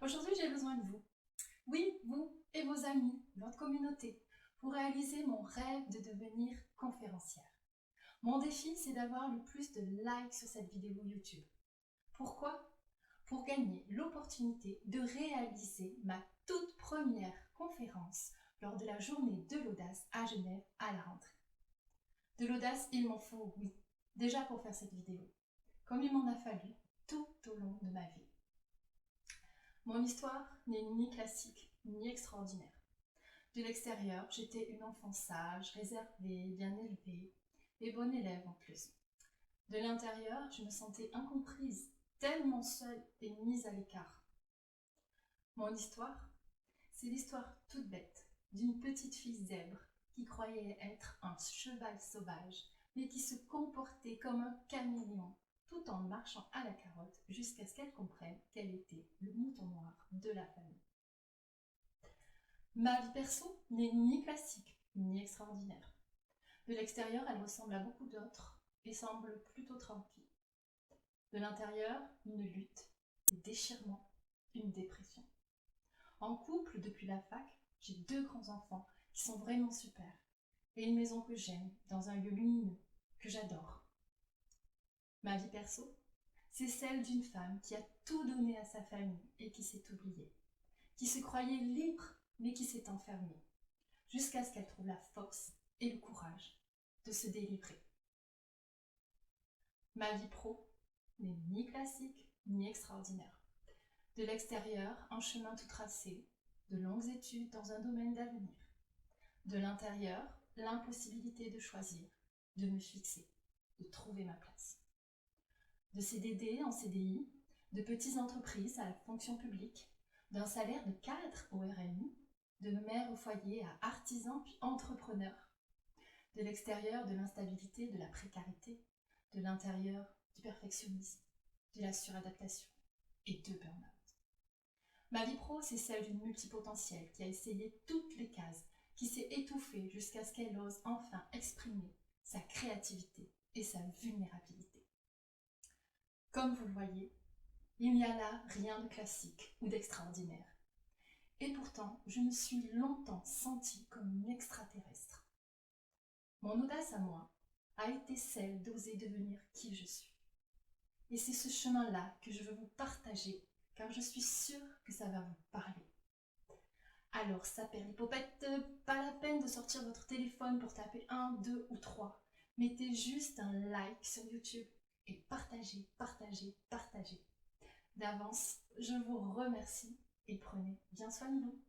Aujourd'hui, j'ai besoin de vous. Oui, vous et vos amis, votre communauté, pour réaliser mon rêve de devenir conférencière. Mon défi, c'est d'avoir le plus de likes sur cette vidéo YouTube. Pourquoi? Pour gagner l'opportunité de réaliser ma toute première conférence lors de la journée de l'audace à Genève à la rentrée. De l'audace, il m'en faut, oui, déjà pour faire cette vidéo, comme il m'en a fallu tout au long de ma vie. Mon histoire n'est ni classique, ni extraordinaire. De l'extérieur, j'étais une enfant sage, réservée, bien élevée, et bonne élève en plus. De l'intérieur, je me sentais incomprise, tellement seule et mise à l'écart. Mon histoire, c'est l'histoire toute bête d'une petite fille zèbre qui croyait être un cheval sauvage, mais qui se comportait comme un caméléon, tout en marchant à la carotte jusqu'à ce qu'elle comprenne qu'elle était le mouton noir de la famille. Ma vie perso n'est ni classique, ni extraordinaire. De l'extérieur, elle ressemble à beaucoup d'autres et semble plutôt tranquille. De l'intérieur, une lutte, des déchirements, une dépression. En couple, depuis la fac, j'ai 2 grands-enfants qui sont vraiment super et une maison que j'aime, dans un lieu lumineux, que j'adore. Ma vie perso, c'est celle d'une femme qui a tout donné à sa famille et qui s'est oubliée, qui se croyait libre mais qui s'est enfermée, jusqu'à ce qu'elle trouve la force et le courage de se délivrer. Ma vie pro n'est ni classique ni extraordinaire. De l'extérieur, un chemin tout tracé, de longues études dans un domaine d'avenir. De l'intérieur, l'impossibilité de choisir, de me fixer, de trouver ma place. De CDD en CDI, de petites entreprises à la fonction publique, d'un salaire de cadre au RMI, de mère au foyer à artisan puis entrepreneur. De l'extérieur, de l'instabilité, de la précarité, de l'intérieur, du perfectionnisme, de la suradaptation et de burn-out. Ma vie pro, c'est celle d'une multipotentielle qui a essayé toutes les cases, qui s'est étouffée jusqu'à ce qu'elle ose enfin exprimer sa créativité et sa vulnérabilité. Comme vous le voyez, il n'y a là rien de classique ou d'extraordinaire. Et pourtant, je me suis longtemps sentie comme une extraterrestre. Mon audace à moi a été celle d'oser devenir qui je suis. Et c'est ce chemin-là que je veux vous partager, car je suis sûre que ça va vous parler. Alors, saperlipopette, pas la peine de sortir votre téléphone pour taper 1, 2 ou 3. Mettez juste un like sur YouTube et partagez, partagez, partagez. D'avance, je vous remercie et prenez bien soin de vous.